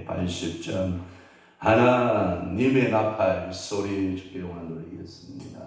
80장 하나님의 나팔 소리 주께 영광 돌리겠습니다.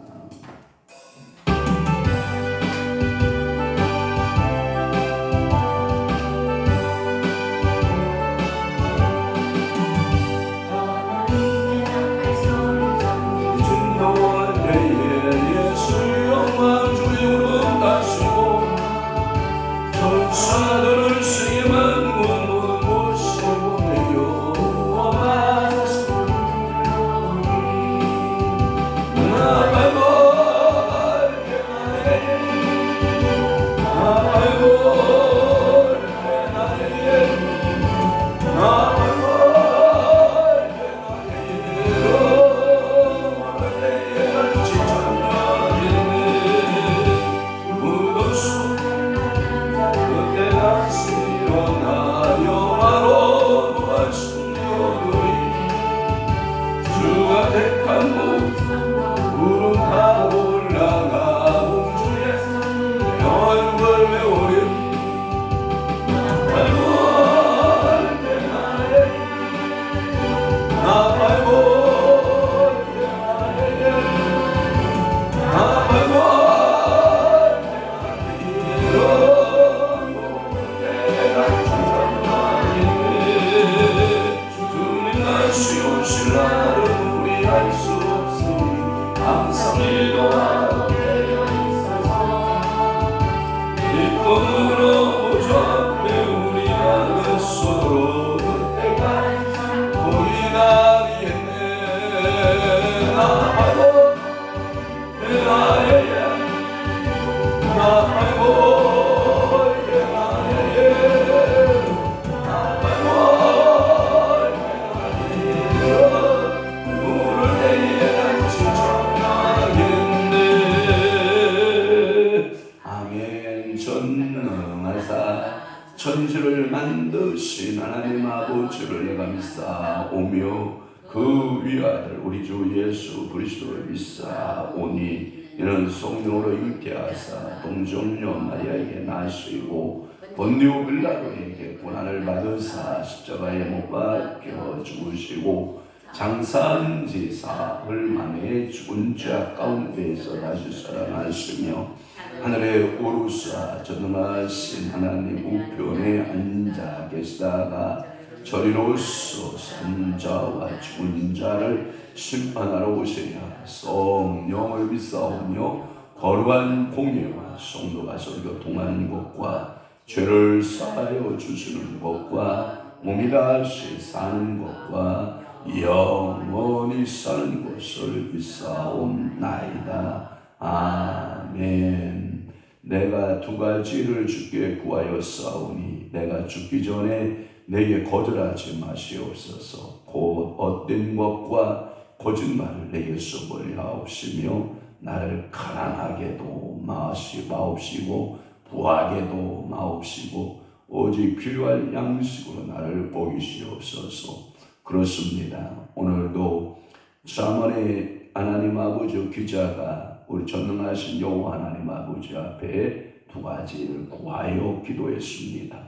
천지를 만드신 하나님 아버지를 내가 믿사오며 그 위아들 우리 주 예수 그리스도를 믿사오니 이는 성령으로 잉태하사 동정녀 마리아에게 나시고 본디오 빌라도에게 고난을 받으사 십자가에 못 박혀 죽으시고 장사한 지 사흘 만에 죽은 자 가운데에서 다시 살아나시며 하늘에 오르사 전능하신 하나님 우편에 앉아 계시다가 저리로서 산자와 죽은 자를 심판하러 오시리라. 성령을 믿사오며 거룩한 공예와 성도가 서로 교통하는 것과 죄를 사하여 주시는 것과 몸이 다시 사는 것과 영원히 사는 것을 믿사옵나이다. 아멘. 내가 두 가지를 주께 구하였사오니 내가 죽기 전에 내게 거절하지 마시옵소서. 곧 헛된 것과 거짓말을 내게서 멀리하옵시며 나를 가난하게도 마옵시고 부하게도 마옵시고 오직 필요할 양식으로 나를 먹이시옵소서. 그렇습니다. 오늘도 잠언의 하나님 아버지 기자가 우리 전능하신 여호와 하나님 아버지 앞에 두 가지를 구하여 기도했습니다.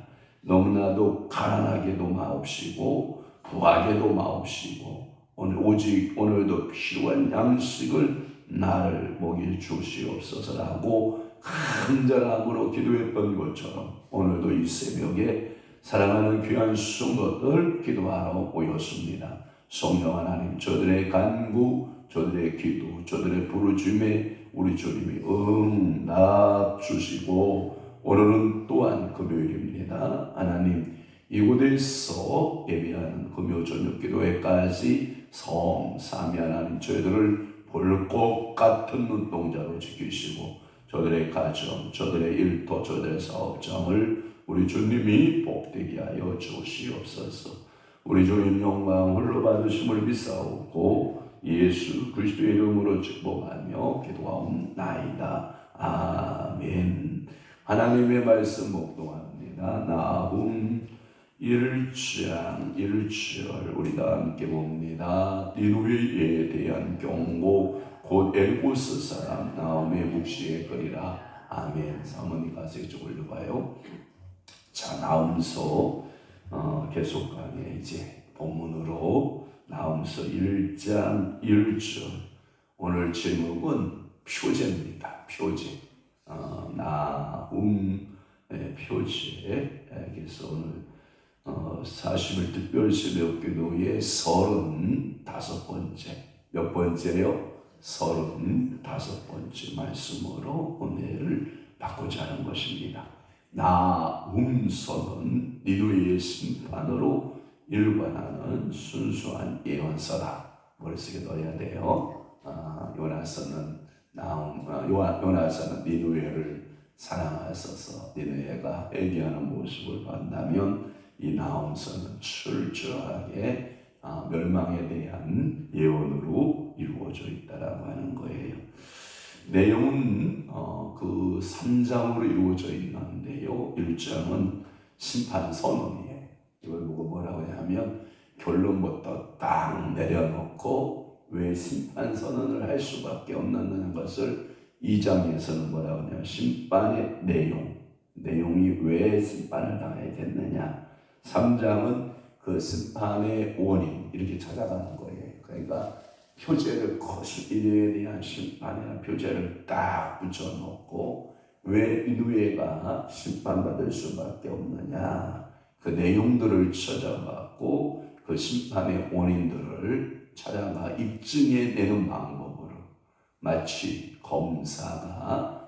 너무나도 가난하게도 마옵시고 부하게도 마옵시고 오직 오늘도 필요한 양식을 나를 먹여 주시옵소서라고 간절함으로 기도했던 것처럼 오늘도 이 새벽에 사랑하는 귀한 성도들 기도하러 모였습니다. 성령 하나님, 저들의 간구, 저들의 기도, 저들의 부르짖음에 우리 주님이 응답 주시고 오늘은 또한 금요일입니다. 하나님, 이곳에서 예배하는 금요 저녁 기도회까지 성삼위 하나님 저희들을 볼 것 같은 눈동자로 지키시고 저들의 가정, 저들의 일터, 저들의 사업장을 우리 주님이 복되게 하여 주시옵소서. 우리 주님 영광 홀로 받으심을 믿사오고 예수 그리스도의 이름으로 축복하며 기도하옵나이다. 아멘. 하나님의 말씀 묵상합니다. 나훔 1장 1절 우리 다 함께 봅니다. 니느웨에 대한 경고 곧 엘고스 사람 나훔의 묵시에 거리라. 아멘. 사모님 가서 이쪽 올려봐요. 자, 나훔서 계속 강의 이제 나홈서 1장 1절. 오늘 제목은 표제입니다. 표제. 나홈의 표제. 그래서 오늘 40일 특별시 새벽기도의 35번째. 몇 번째요? 35번째 말씀으로 오늘을 받고자 하는 것입니다. 나홈서는 니느웨의 심판으로 일관하는 순수한 예언서다. 머릿속에 넣어야 돼요. 요나서는 니느웨를 사랑하셔서 니느웨가 회개하는 모습을 본다면 이 나홈서는 철저하게 멸망에 대한 예언으로 이루어져 있다라고 하는 거예요. 내용은 그 3장으로 이루어져 있는데요. 1장은 심판 선언이에요. 이걸 보고 뭐라고 하냐면 결론부터 딱 내려놓고 왜 심판 선언을 할 수밖에 없는 것을 2장에서는 뭐라고 하냐면 심판의 내용이 왜 심판을 당하게 됐느냐. 3장은 그 심판의 원인 이렇게 찾아가는 거예요. 그러니까 표제를 이에 대한 심판이나 표제를 딱 붙여놓고 왜 니느웨가 심판받을 수밖에 없느냐. 그 내용들을 찾아갖고 그 심판의 원인들을 찾아가 입증해내는 방법으로 마치 검사가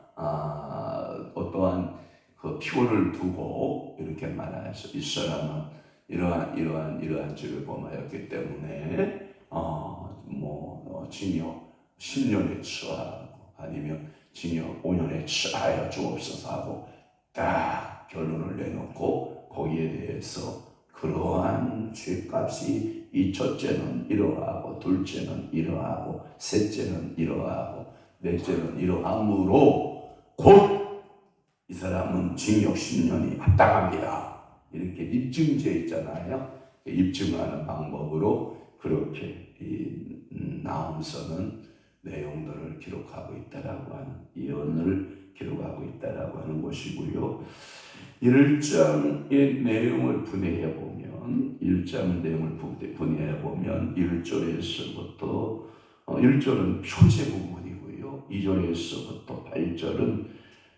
어떠한 그 표를 두고 이렇게 말하죠. 이 사람은 이러한 죄를 범하였기 때문에 징역 10년에 처하고 아니면 징역 5년에 처하여 주옵소서 하고 딱 결론을 내놓고 거기에 대해서 그러한 죄값이 이 첫째는 이러하고 둘째는 이러하고 셋째는 이러하고 넷째는 이러함으로 곧 이 사람은 징역 10년이 마땅합니다. 이렇게 입증죄 있잖아요. 입증하는 방법으로 그렇게 나홈서는 내용들을 기록하고 있다라고 하는 예언을 기록하고 있다라고 하는 것이고요. 1장의 내용을 분해해 보면 1절에서부터 1절은 표제 부분이고요. 2절에서부터 8절은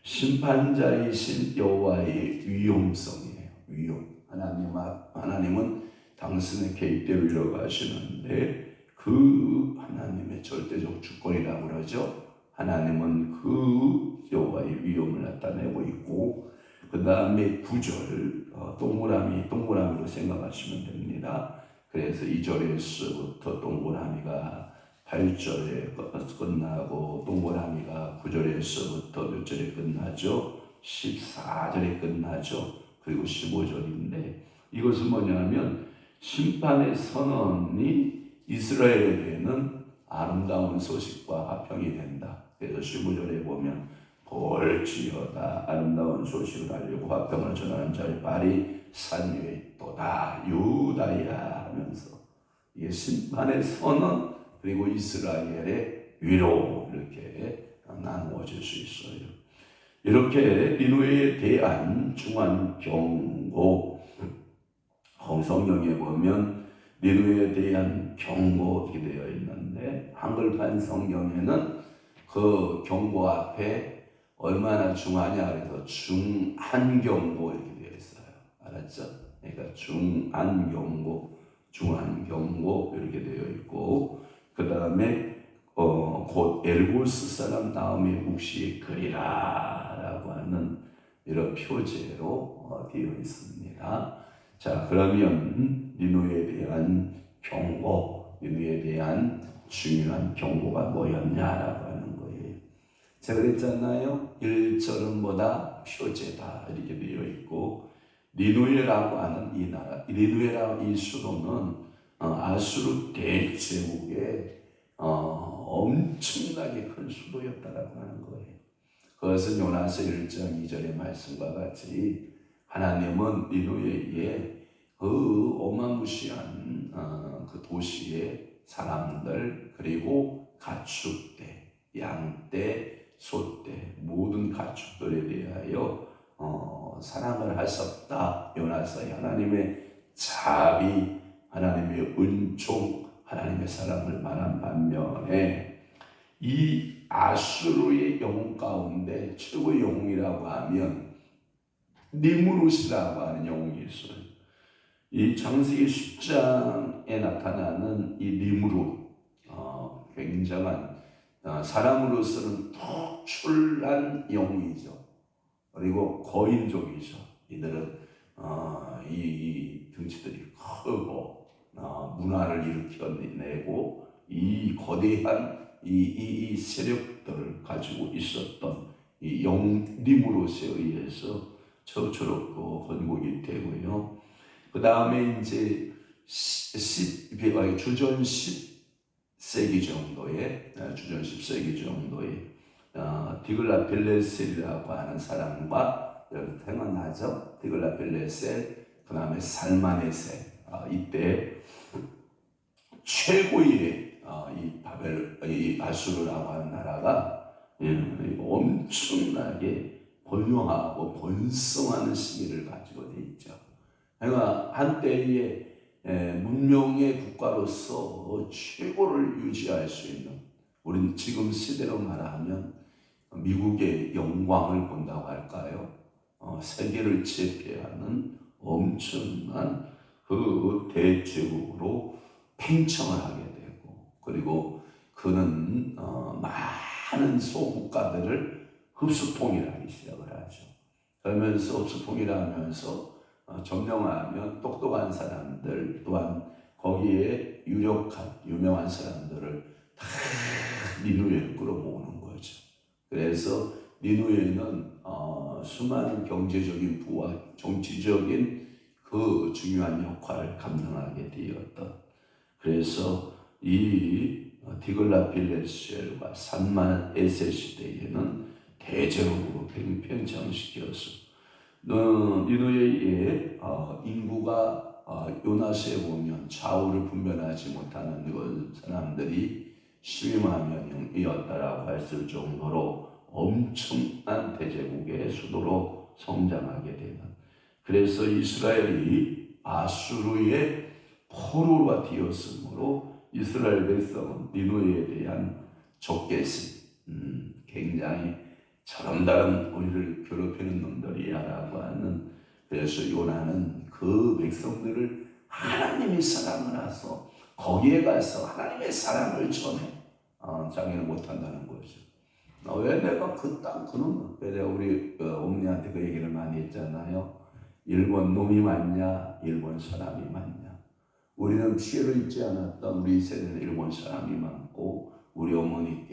심판자이신 여호와의 위엄성이에요. 위엄. 하나님은 당신의 계획대로 이뤄가시는데 그 하나님의 절대적 주권이라고 그러죠. 하나님은 그 여호와의 위엄을 나타내고 있고 그 다음에 9절 동그라미로 생각하시면 됩니다. 그래서 2절에서부터 동그라미가 8절에 끝나고 동그라미가 9절에서부터 몇 절에 끝나죠? 14절에 끝나죠. 그리고 15절인데 이것은 뭐냐면 심판의 선언이 이스라엘에게는 아름다운 소식과 화평이 된다. 그래서 15절에 보면 볼지어다 아름다운 소식을 알리고 화평을 전하는 자의 발이 산 위에 있도다 유다야 하면서 이게 심판의 선언 그리고 이스라엘의 위로 이렇게 나누어질 수 있어요. 이렇게 니느웨에 대한 중한 경고 성경에 보면 니느웨에 대한 경고 이렇게 되어 있는데 한글판 성경에는 그 경고 앞에 얼마나 중하냐 그래서 중한 경고 이렇게 되어 있어요. 알았죠? 그러니까 중한 경고 이렇게 되어 있고 그 다음에 곧 엘고스 사람 다음에 묵시에 그리라 라고 하는 이런 표제로 되어 있습니다. 자, 그러면 니느웨에 대한 경고, 니느웨에 대한 중요한 경고가 뭐였냐라고 하는 거예요. 제가 그랬잖아요. 1절은 뭐다? 표제다 이렇게 되어 있고 니느웨라고 하는 이 나라, 니느웨라는 이 수도는 아수르 대제국의 엄청나게 큰 수도였다라고 하는 거예요. 그것은 요나서 1장 2절의 말씀과 같이 하나님은 니느웨에 그 어마무시한 그 도시의 사람들 그리고 가축대, 양떼, 소떼 모든 가축들에 대하여 사랑을 하셨다. 요나서의 하나님의 자비, 하나님의 은총, 하나님의 사랑을 말한 반면에 이 아수르의 영웅 가운데 최고의 영웅이라고 하면 니무롯이라고 하는 영웅이 있어요. 이 창세기 10장에 나타나는 이 니무롯, 굉장한 사람으로서는 특출난 영웅이죠. 그리고 거인족이죠. 이들은 이 등치들이 크고 문화를 일으켜내고 이 거대한 이 세력들을 가지고 있었던 이 니무롯에 의해서 저처럼 건국이 되고요. 그 다음에 이제 주전 10세기 정도에 디글라필레셀이라고 하는 사람과 생각나죠? 디글라필레셀, 그 다음에 살마네셀, 이때 최고의 이 아수르라고 하는 나라가 엄청나게 번영하고 번성하는 시기를 가지고 있죠. 그러니까 한때의 문명의 국가로서 최고를 유지할 수 있는, 우리는 지금 시대로 말하면 미국의 영광을 본다고 할까요? 세계를 제패하는 엄청난 그 대제국으로 팽창을 하게 되고, 그리고 그는 많은 소국가들을 흡수통일하기 시작을 하죠. 그러면서 흡수통일하면서 점령하면 똑똑한 사람들, 또한 거기에 유명한 사람들을 다 니누에로 끌어모으는 거죠. 그래서 니누에는 수많은 경제적인 부와 정치적인 그 중요한 역할을 감당하게 되었던, 그래서 이 디글라필레셀과 산만에셀 시대에는 대제국으로 팽창시켜서 니누에의 인구가 요나스에 보면 좌우를 분별하지 못하는 그런 사람들이 12만 명이었다라고 했을 정도로 엄청난 대제국의 수도로 성장하게 되는, 그래서 이스라엘이 아수르의 포로가 되었으므로 이스라엘 백성은 니누에에 대한 적개심, 굉장히 저런다른 우리를 괴롭히는 놈들이야라고 하는, 그래서 요나는 그 백성들을 하나님이 사랑을 해서 거기에 가서 하나님의 사랑을 전해 자기는 못한다는 거죠. 왜 내가 그 땅 그놈, 왜 내가 우리 어머니한테 그 얘기를 많이 했잖아요. 일본 놈이 맞냐 일본 사람이 맞냐. 우리는 피해를 입지 않았던 우리 세대는 일본 사람이 많고, 우리 어머니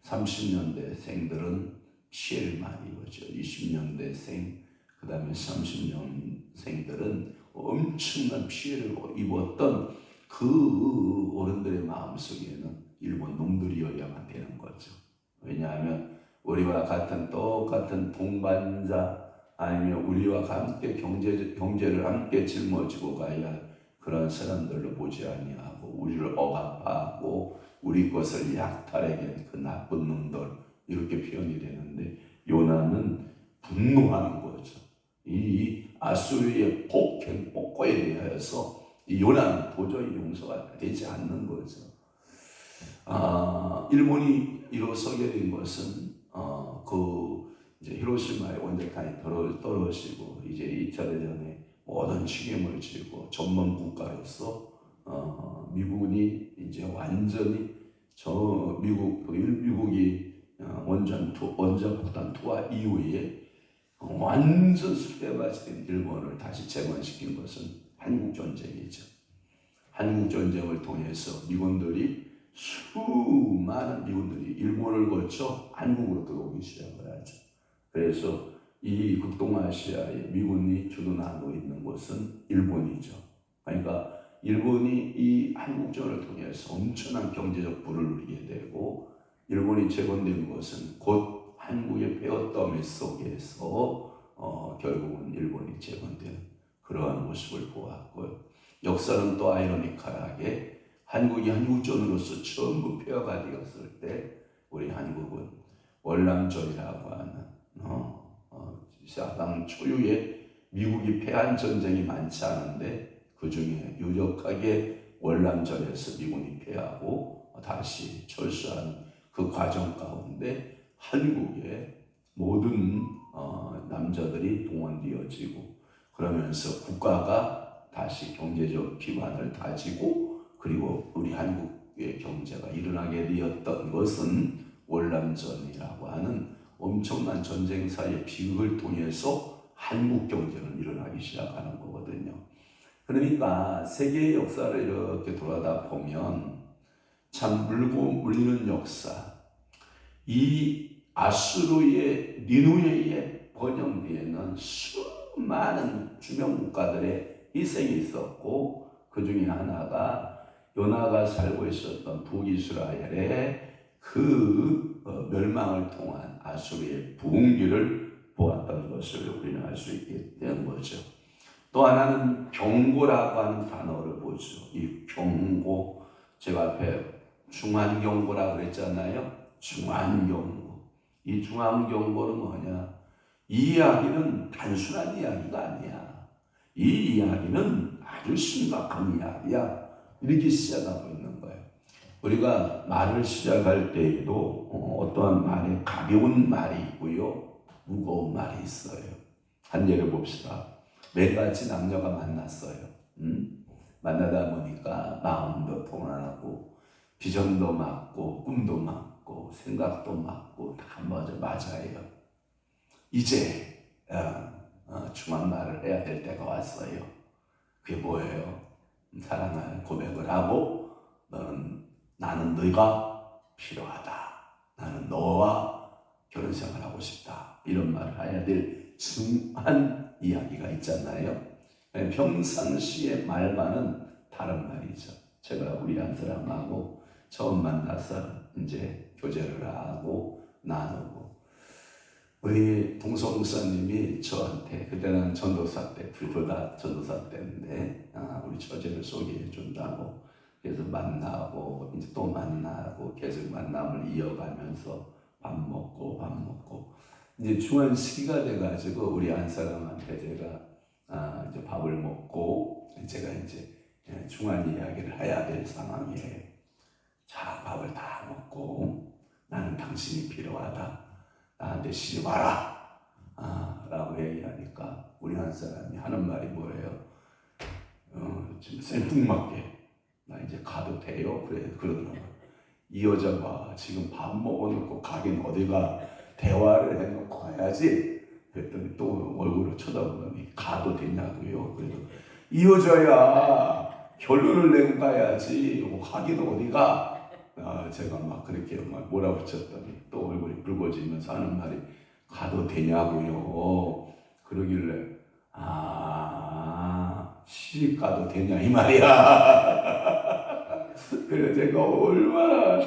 30년대생들은 피해를 많이 입었죠. 20년대생, 그 다음에 30년생들은 엄청난 피해를 입었던 그 어른들의 마음속에는 일본 놈들이어야만 되는 거죠. 왜냐하면 우리와 같은 똑같은 동반자, 아니면 우리와 함께 경제를 함께 짊어지고 가야 할 그런 사람들로 보지 아니하고 우리를 억압하고 우리 것을 약탈하게 그 나쁜 놈들, 이렇게 표현이 되는데, 요나는 분노하는 거죠. 이 아수르의 폭거에 대하여서 이 요나는 도저히 용서가 되지 않는 거죠. 일본이 일어서게 된 것은 이제 히로시마의 원자탄이 떨어지고 이제 2차 대전에 모든 책임을 지고 전범 국가로서 미국이 이제 완전히 미국이 원자폭탄 투하 이후에 완전 쑥대밭이 된 일본을 다시 재건시킨 것은 한국전쟁이죠. 한국전쟁을 통해서 수많은 미군들이 일본을 거쳐 한국으로 들어오기 시작을 하죠. 그래서 이 극동아시아에 미군이 주둔하고 있는 곳은 일본이죠. 그러니까 일본이 이 한국전을 통해서 엄청난 경제적 부를 누리게 되고, 일본이 재건된 것은 곧 한국의 폐허더미 속에서 결국은 일본이 재건되는 그러한 모습을 보았고요. 역사는 또 아이러니컬하게 한국이 한국전으로서 전부 폐허가 되었을 때 우리 한국은 월남전이라고 하는 사당 초유의 미국이 패한 전쟁이 많지 않은데 그 중에 유력하게 월남전에서 미군이 패하고 다시 철수한 그 과정 가운데 한국의 모든 남자들이 동원되어지고 그러면서 국가가 다시 경제적 기반을 다지고 그리고 우리 한국의 경제가 일어나게 되었던 것은 월남전이라고 하는 엄청난 전쟁사의 비극을 통해서 한국 경제는 일어나기 시작하는 거거든요. 그러니까 세계의 역사를 이렇게 돌아다 보면 참 물고 물리는 역사, 이 아수르의 니누에에 번영되는 수많은 주변 국가들의 희생이 있었고 그 중에 하나가 요나가 살고 있었던 북이스라엘의 그 멸망을 통한 아수르의 부흥기를 보았던 것을 우리는 알 수 있게 된 거죠. 또 하나는 경고라고 하는 단어를 보죠. 이 경고, 제가 앞에 중한경고라고 그랬잖아요. 중한경고. 이 중한경고는 뭐냐? 이 이야기는 단순한 이야기가 아니야. 이 이야기는 아주 심각한 이야기야. 이렇게 시작하고 있는 거예요. 우리가 말을 시작할 때에도 어떠한 말에 가벼운 말이 있고요. 무거운 말이 있어요. 한 예를 봅시다. 매일같이 남녀가 만났어요. 만나다 보니까 마음도 통하고 비전도 맞고 꿈도 맞고 생각도 맞고 다 맞아요. 이제 중한 말을 해야 될 때가 왔어요. 그게 뭐예요? 사랑을 고백을 하고 나는 너가 필요하다. 나는 너와 결혼 생활하고 싶다. 이런 말을 해야 될 중한 이야기가 있잖아요. 평상시의 말과는 다른 말이죠. 제가 우리 한 사람하고 처음 만나서 이제 교제를 하고 나누고 우리 동서 목사님이 저한테 그때는 전도사 때 불보다 전도사 때인데 우리 처제를 소개해 준다고 그래서 만나고 이제 또 만나고 계속 만남을 이어가면서 밥 먹고 이제 중한 시기가 돼가지고 우리 한 사람한테 제가 이제 밥을 먹고 제가 이제 중한 이야기를 해야 될 상황이에요. 자, 밥을 다 먹고 나는 당신이 필요하다. 나한테 시집 와라. 라고 얘기하니까 우리 한 사람이 하는 말이 뭐예요? 지금 생뚱맞게 나 이제 가도 돼요? 그러더라고요. 이 여자가 지금 밥 먹어놓고 가긴 어디가 대화를 해놓고 가야지. 그랬더니 또 얼굴을 쳐다보더니 가도 되냐고요. 그래서 이 여자야 결론을 내고 가야지. 가긴 어디가. 제가 막 그렇게 막 몰아붙였더니 또 얼굴이 붉어지면서 하는 말이 가도 되냐고요. 그러길래 시집 가도 되냐 이 말이야. 그래서 제가 얼마나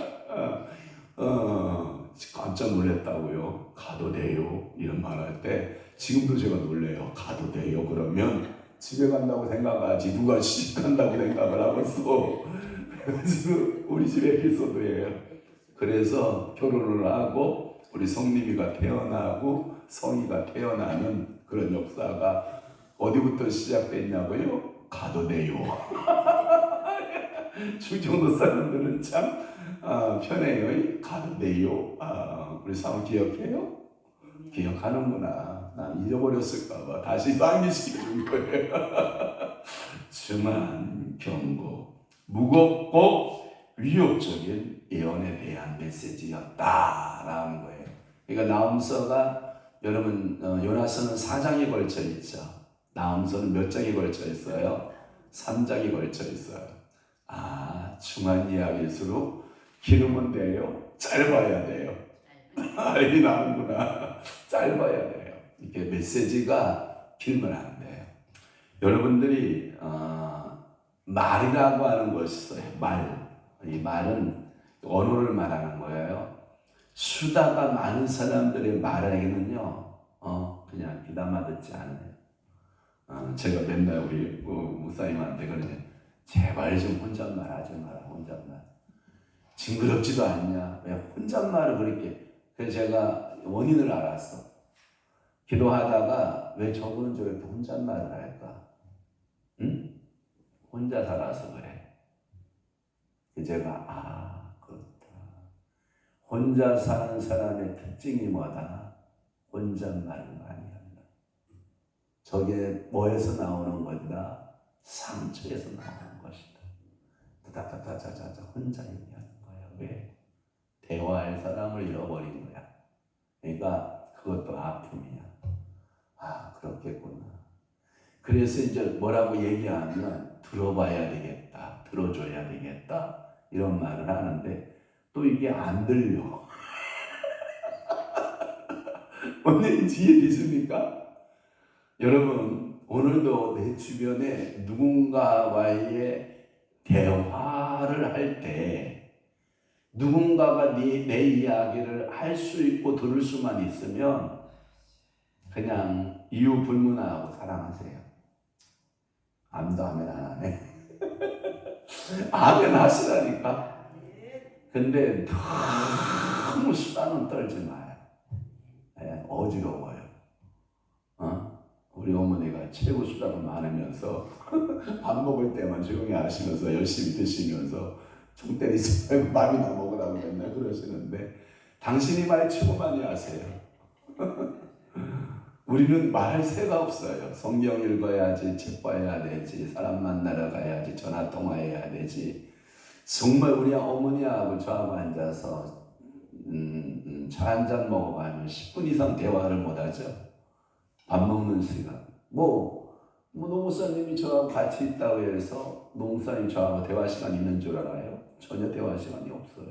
깜짝 놀랐다고요. 가도 돼요 이런 말 할 때 지금도 제가 놀래요. 가도 돼요 그러면 집에 간다고 생각하지 누가 시집 간다고 생각을 하고 있어. 그래서 우리 집 에피소드예요. 그래서 결혼을 하고 우리 성림이가 태어나고 성이가 태어나는 그런 역사가 어디부터 시작됐냐고요? 가도 돼요. 충청도 사람들은 참 편해요. 가도 돼요. 우리 상호 기억해요? 기억하는구나. 난 잊어버렸을까봐 다시 상기시켜준 거예요. 중한 경고. 무겁고 위협적인 예언에 대한 메시지였다라는 거예요. 그러니까 나훔서가 여러분 요나서는 4장에 걸쳐 있죠. 나훔서는 몇 장에 걸쳐 있어요? 3장에 걸쳐 있어요. 중한 이야기일수록 길으면 돼요? 짧아야 돼요. 알기 나는구나. 짧아야 돼요. 이렇게 메시지가 길면 안 돼요. 여러분들이 말이라고 하는 것이 있어요. 말. 이 말은 언어를 말하는 거예요. 수다가 많은 사람들의 말에게는요, 그냥 귀담아 듣지 않아요. 제가 맨날 우리 목사님한테 그러죠. 제발 좀 혼잣말 하지 마라, 혼잣말. 징그럽지도 않냐? 왜 혼잣말을 그렇게. 그래서 제가 원인을 알았어. 기도하다가 왜 저분은 저렇게 혼잣말을 할까? 응? 혼자 살아서 그래. 제가 그렇다. 혼자 사는 사람의 특징이 뭐다? 혼잣말을 많이 한다. 저게 뭐에서 나오는 것이다? 상처에서 나오는 것이다. 다다다다자자 혼자 얘기하는 거야. 왜? 대화할 사람을 잃어버린 거야. 그러니까 그것도 아픔이야. 그렇겠구나. 그래서 이제 뭐라고 얘기하면 들어봐야 되겠다, 들어줘야 되겠다 이런 말을 하는데 또 이게 안 들려. 뭔 이해되십니까? 여러분 오늘도 내 주변에 누군가와의 대화를 할 때 누군가가 내 이야기를 할 수 있고 들을 수만 있으면 그냥 이유 불문하고 사랑하세요. 아무도 하면 안 하네. 하면 하시라니까. 근데 너무 수다는 떨지 마요. 어지러워요. 우리 어머니가 최고 수다가 많으면서 밥 먹을 때만 조용히 하시면서 열심히 드시면서 총 때리지 말고 밥이나 먹으라고 맨날 그러시는데 당신이 말 최고 많이 하세요. 우리는 말할 새가 없어요. 성경 읽어야지, 책 봐야 되지, 사람 만나러 가야지, 전화 통화해야 되지. 정말 우리 어머니하고 저하고 앉아서 차 한 잔 먹어가면 10분 이상 대화를 못하죠. 밥 먹는 시간. 노무사님이 저하고 같이 있다고 해서 노무사님 저하고 대화 시간 있는 줄 알아요? 전혀 대화 시간이 없어요.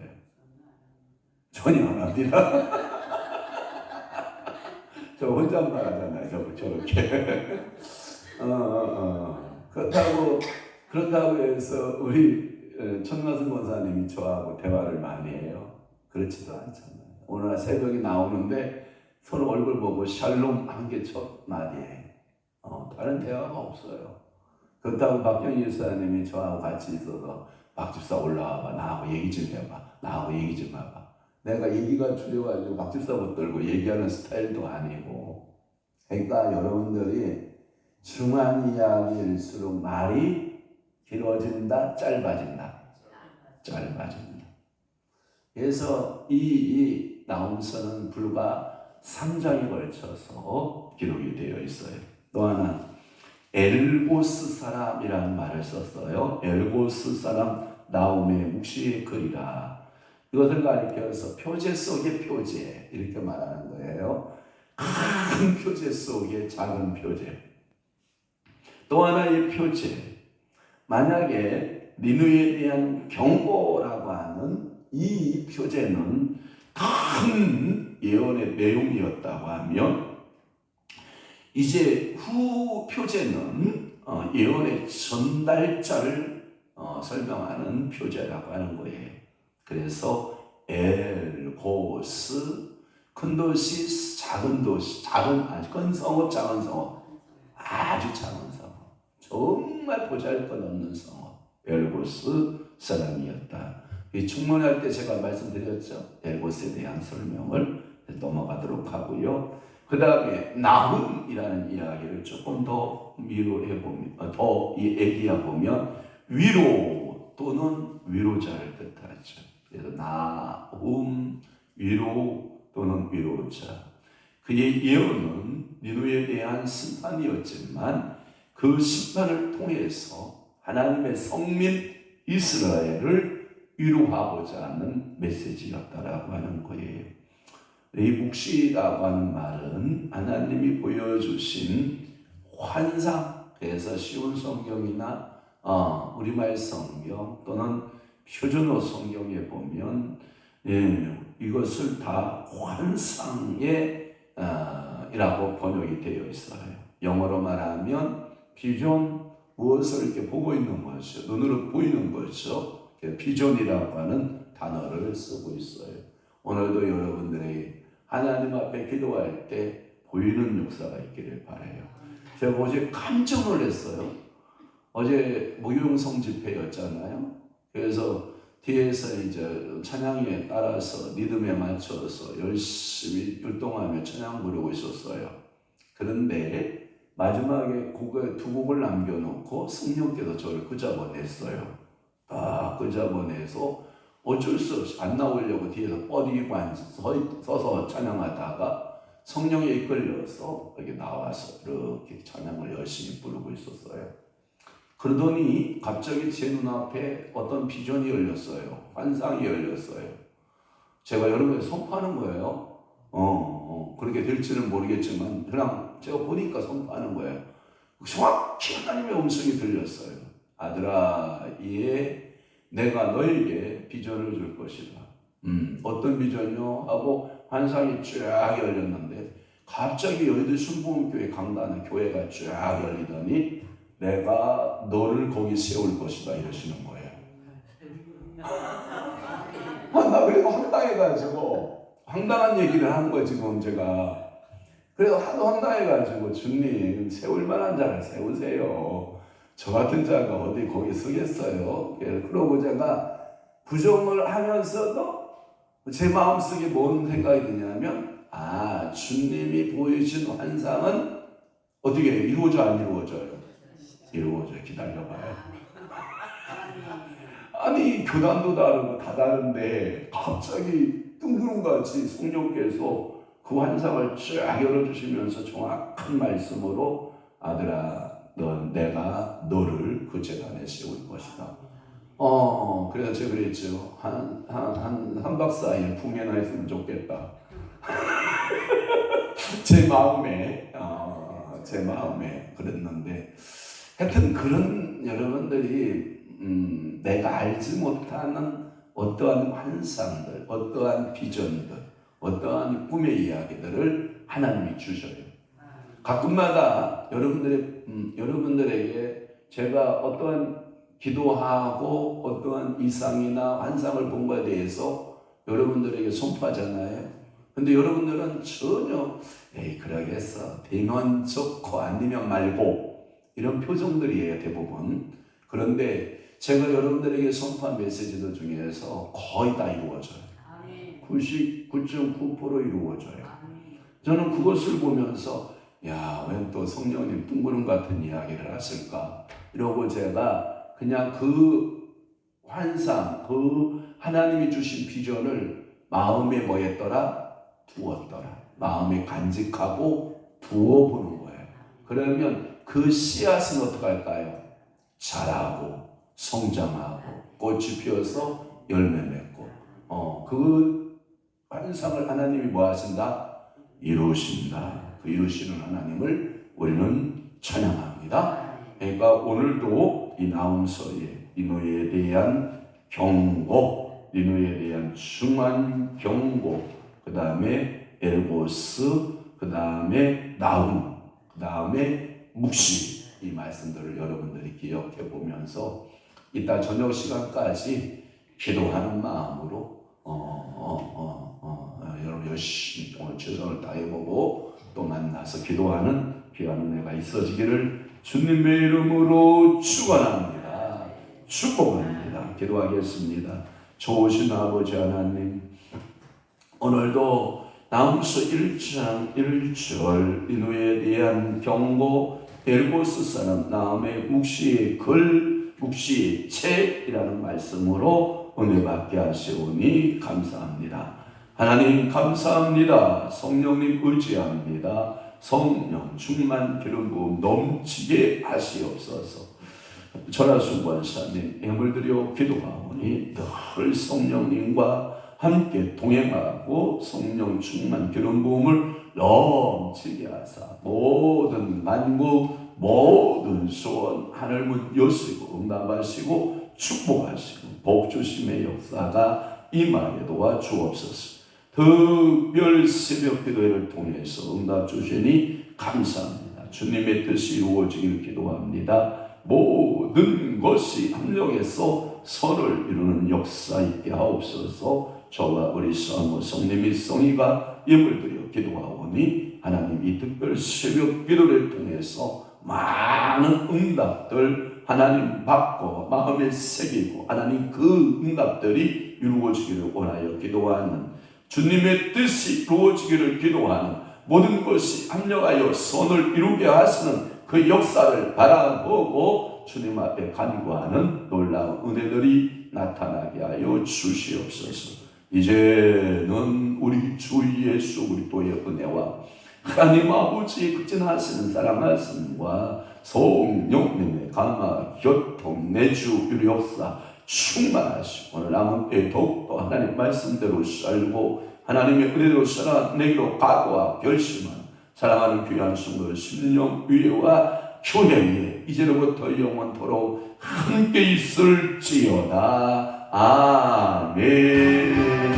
전혀 안 합니다. 저 혼잣말 하잖아요. 저렇게. 그렇다고 해서 우리 천마승 권사님이 저하고 대화를 많이 해요. 그렇지도 않잖아요. 오늘 새벽에 나오는데 서로 얼굴 보고 샬롬 한 게 첫 마디예요. 다른 대화가 없어요. 그렇다고 박경희 집사님이 저하고 같이 있어서 박 집사 올라와봐. 나하고 얘기 좀 해봐. 나하고 얘기 좀 해봐. 내가 얘기가 줄여가지고 박 집사 붙들고 얘기하는 스타일도 아니고. 그러니까 여러분들이 중요한 이야기일수록 말이 길어진다, 짧아진다. 짧아진다. 그래서 이 나홈서는 불과 3장에 걸쳐서 기록이 되어 있어요. 또 하나 엘고스 사람이라는 말을 썼어요. 엘고스 사람 나홈의 묵시의 글이라. 이것을 가리켜서 표제 속의 표제 이렇게 말하는 거예요. 큰 표제 속의 작은 표제. 또 하나의 표제. 만약에 니느웨에 대한 경고라고 하는 이 표제는 큰 예언의 내용이었다고 하면 이제 후 표제는 예언의 전달자를 설명하는 표제라고 하는 거예요. 그래서 엘고스 큰 도시, 작은 도시, 큰 성읍, 작은 성읍, 아주 작은 성읍, 정말 보잘것없는 성읍, 엘고스 사람이었다. 이 충문할 때 제가 말씀드렸죠. 엘고스에 대한 설명을 넘어가도록 하고요. 그 다음에 나훔이라는 이야기를 조금 더 위로해보면, 더 얘기해보면 위로 또는 위로자를 뜻하죠. 그래서 나훔, 위로 또는 위로자. 그의 예언은 니느웨에 대한 심판이었지만 그 심판을 통해서 하나님의 성민 이스라엘을 위로하고자 하는 메시지였다라고 하는 거예요. 이 묵시라고 하는 말은 하나님이 보여주신 환상, 그래서 쉬운 성경이나 우리말 성경 또는 표준어 성경에 보면 이것을 다 환상의 이라고 번역이 되어 있어요. 영어로 말하면 비전, 무엇을 이렇게 보고 있는 것이죠. 눈으로 보이는 것이죠. 비전이라고 하는 단어를 쓰고 있어요. 오늘도 여러분들이 하나님 앞에 기도할 때 보이는 역사가 있기를 바라요. 제가 어제 깜짝 놀랐어요. 어제 무용성 집회였잖아요. 그래서 뒤에서 이제 찬양에 따라서 리듬에 맞춰서 열심히 율동하며 찬양 부르고 있었어요. 그런데 마지막에 두 곡을 남겨놓고 성령께서 저를 붙잡아냈어요. 끄적거려서 어쩔 수 없이 안 나오려고 뒤에서 뻗이고 서서 찬양하다가 성령에 이끌려서 여기 나와서 이렇게 찬양을 열심히 부르고 있었어요. 그러더니 갑자기 제 눈앞에 어떤 비전이 열렸어요. 환상이 열렸어요. 제가 여러분에게 선포하는 거예요. 그렇게 될지는 모르겠지만 그냥 제가 보니까 선포하는 거예요. 정확히 하나님의 음성이 들렸어요. 아들아, 이에 내가 너에게 비전을 줄 것이다. 어떤 비전이요? 하고 환상이 쫙 열렸는데 갑자기 여의도 순복음교회 강단의 교회가 쫙 열리더니 내가 너를 거기 세울 것이다 이러시는 거예요. 나 그래서 황당해가지고 황당한 얘기를 하는 거예요 지금 제가. 그래서 하도 황당해가지고 주님 세울 만한 자를 세우세요. 저 같은 자가 어디 거기 서겠어요. 그러고 제가 부정을 하면서도 제 마음속에 뭔 생각이 드냐면 주님이 보여주신 환상은 어떻게 이루어져 안 이루어져요? 이루어져. 기다려봐요. 아니 교단도 다르고 다 다른데 갑자기 뜬구름같이 성령께서 그 환상을 쫙 열어주시면서 정확한 말씀으로 아들아 내가 너를 그 재단에 세울 것이다. 그래서 제가 그랬죠. 한 3박 4일 풍해나 했으면 좋겠다. 제 마음에 그랬는데 하여튼 그런 여러분들이 내가 알지 못하는 어떠한 환상들, 어떠한 비전들, 어떠한 꿈의 이야기들을 하나님이 주셔요. 가끔마다 여러분들에게 제가 어떠한 기도하고 어떠한 이상이나 환상을 본 것에 대해서 여러분들에게 선포하잖아요. 근데 여러분들은 전혀 그러겠어. 되면 좋고 안 되면 말고 이런 표정들이에요 대부분. 그런데 제가 여러분들에게 선포한 메시지들 중에서 거의 다 이루어져요. 99.9% 이루어져요. 저는 그것을 보면서 왜 또 성령님 뜬구름 같은 이야기를 하실까 이러고 제가 그냥 그 환상, 그 하나님이 주신 비전을 마음에 뭐 했더라? 두었더라. 마음에 간직하고 두어보는 거예요. 그러면 그 씨앗은 어떻게 할까요? 자라고 성장하고 꽃이 피어서 열매 맺고 그 환상을 하나님이 뭐 하신다? 이루신다. 그 이루시는 하나님을 우리는 찬양합니다. 그러니까 오늘도 이 나움서에 니느웨에 대한 경고, 니느웨에 대한 중한 경고, 그 다음에 엘고스, 그 다음에 나움, 그 다음에 묵시, 이 말씀들을 여러분들이 기억해 보면서 이따 저녁 시간까지 기도하는 마음으로 여러분 열심히 오늘 최선을 다해보고 또 만나서 기도하는 귀한 은혜가 있어지기를 주님의 이름으로 축원합니다. 축복합니다. 기도하겠습니다. 좋으신 아버지 하나님, 오늘도 나움서 1장 1절 니느웨에 대한 경고, 엘고스 사람 나움의 묵시의 글, 묵시의 책이라는 말씀으로 은혜 받게 하시오니 감사합니다. 하나님 감사합니다. 성령님 의지합니다. 성령 충만 기름 부음 넘치게 하시옵소서. 전하수 권사님 예물드려 기도하오니 늘 성령님과 함께 동행하고 성령 충만 기름 부음을 넘치게 하사 모든 만국 모든 소원 하늘문 여시고 응답하시고 축복하시고 복주심의 역사가 임하게 도와주옵소서. 특별 새벽 기도회를 통해서 응답 주시니 감사합니다. 주님의 뜻이 이루어지기를 기도합니다. 모든 것이 합력해서 선을 이루는 역사 있게 하옵소서. 저와 우리 성모 성님이 성의가 예물드려 기도하오니 하나님 이 특별 새벽 기도를 통해서 많은 응답들 하나님 받고 마음에 새기고 하나님 그 응답들이 이루어지기를 원하여 기도하는 주님의 뜻이 이루어지기를 기도하는 모든 것이 합력하여 선을 이루게 하시는 그 역사를 바라보고 주님 앞에 간구하는 놀라운 은혜들이 나타나게 하여 주시옵소서. 이제는 우리 주 예수 그리스도의 은혜와 하나님 아버지의 극진하시는 사랑하심과 성령님의 강화 교통 내주 유리 역사 충만하시고 오늘 남은 때 더욱더 하나님 말씀대로 살고 하나님의 은혜로 살아내기로 각오와 결심한 사랑하는 귀한 성도 심령 위에와 교회 위에 이제로부터 영원토록 함께 있을지어다. 아멘.